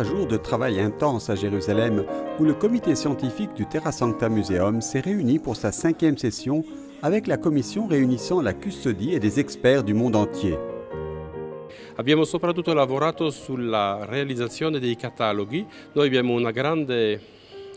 3 jours de travail intense à Jérusalem où le comité scientifique du Terra Sancta Museum s'est réuni pour sa 5e session avec la commission réunissant la custodie et des experts du monde entier. Abbiamo soprattutto lavorato sulla realizzazione dei cataloghi. Noi abbiamo un grande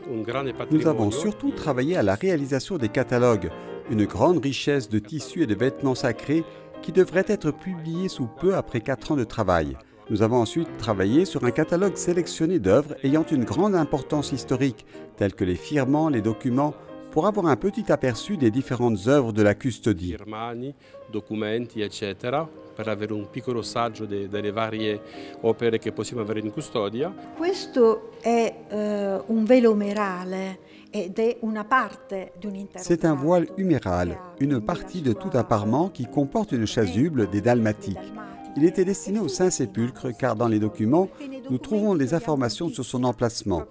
patrimonio. Nous avons surtout travaillé à la réalisation des catalogues, une grande richesse de tissus et de vêtements sacrés qui devraient être publiés sous peu après 4 ans de travail. Nous avons ensuite travaillé sur un catalogue sélectionné d'œuvres ayant une grande importance historique, telles que les firmans, les documents, pour avoir un petit aperçu des différentes œuvres de la custodie. Firmani, documenti, eccetera, per avere un piccolo saggio delle varie opere che possiamo avere in custodia. Questo è un velo umerale ed è una parte di un intero. C'est un voile huméral, une partie de tout un parement qui comporte une chasuble des dalmatiques. Il était destiné au Saint-Sépulcre car dans les documents, nous trouvons des informations sur son emplacement.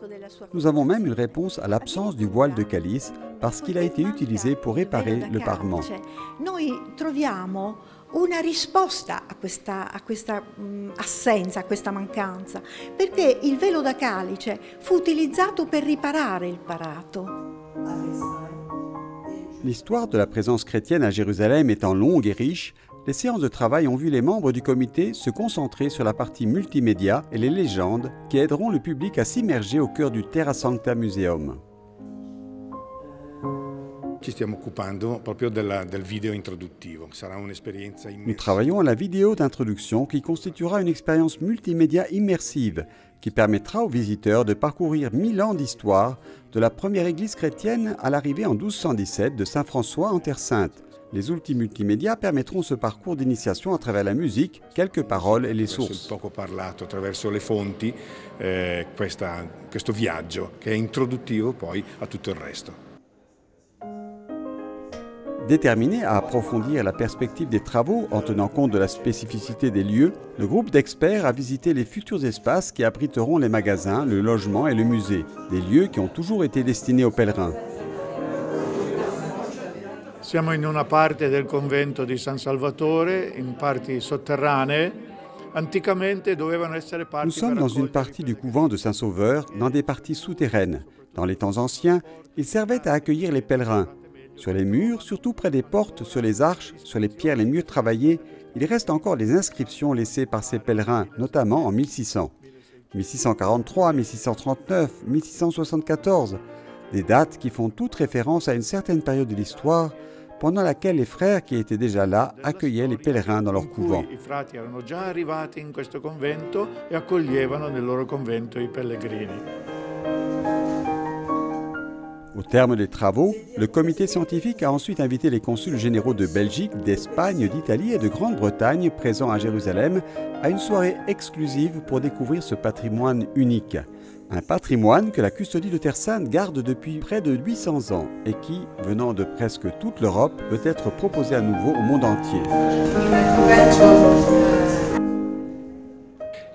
Nous avons même une réponse à l'absence du voile de calice parce qu'il a été utilisé pour réparer le parement. Noi troviamo una risposta a questa assenza, a questa mancanza, perché il velo da calice fu utilizzato per riparare il parato. L'histoire de la présence chrétienne à Jérusalem étant longue et riche, les séances de travail ont vu les membres du comité se concentrer sur la partie multimédia et les légendes qui aideront le public à s'immerger au cœur du Terra Sancta Museum. Ci stiamo occupando proprio del video introduttivo, sarà un'esperienza immersiva. Nous travaillons à la vidéo d'introduction qui constituera une expérience multimédia immersive qui permettra aux visiteurs de parcourir 1000 ans d'histoire de la première église chrétienne à l'arrivée en 1217 de Saint François en Terre Sainte. Les outils multimédia permettront ce parcours d'initiation à travers la musique, quelques paroles et les sources. Il poco parlato attraverso le fonti, questo viaggio che è introduttivo poi a tutto il resto. Déterminé à approfondir la perspective des travaux en tenant compte de la spécificité des lieux, le groupe d'experts a visité les futurs espaces qui abriteront les magasins, le logement et le musée, des lieux qui ont toujours été destinés aux pèlerins. Siamo in una parte del convento di San Salvatore, in parti sotterranee. Anticamente dovevano essere parti. Nous sommes dans une partie du couvent de Saint-Sauveur, dans des parties souterraines. Dans les temps anciens, ils servaient à accueillir les pèlerins. Sur les murs, surtout près des portes, sur les arches, sur les pierres les mieux travaillées, il reste encore des inscriptions laissées par ces pèlerins, notamment en 1600. 1643, 1639, 1674, des dates qui font toute référence à une certaine période de l'histoire, pendant laquelle les frères qui étaient déjà là accueillaient les pèlerins dans leur couvent. I frati erano già arrivati in questo convento e accoglievano nel loro convento i pellegrini. Au terme des travaux, le comité scientifique a ensuite invité les consuls généraux de Belgique, d'Espagne, d'Italie et de Grande-Bretagne présents à Jérusalem à une soirée exclusive pour découvrir ce patrimoine unique. Un patrimoine que la custodie de Terre Sainte garde depuis près de 800 ans et qui, venant de presque toute l'Europe, peut être proposé à nouveau au monde entier.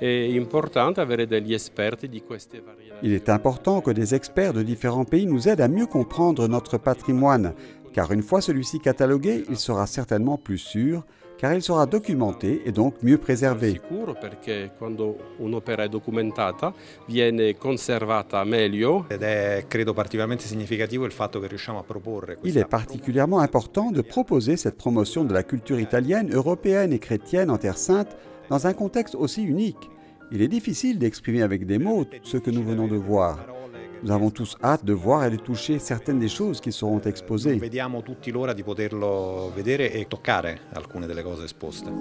Il est important que des experts de différents pays nous aident à mieux comprendre notre patrimoine, car une fois celui-ci catalogué, il sera certainement plus sûr, car il sera documenté et donc mieux préservé. Sicuro perché quando un'opera è documentata viene conservata meglio. Ed è credo particolarmente significativo il fatto che riusciamo a proporre. Il est particulièrement important de proposer cette promotion de la culture italienne, européenne et chrétienne en Terre Sainte dans un contexte aussi unique. Il est difficile d'exprimer avec des mots ce que nous venons de voir. Nous avons tous hâte de voir et de toucher certaines des choses qui seront exposées. Vediamo tutti l'ora di poterlo vedere e toccare alcune delle cose esposte.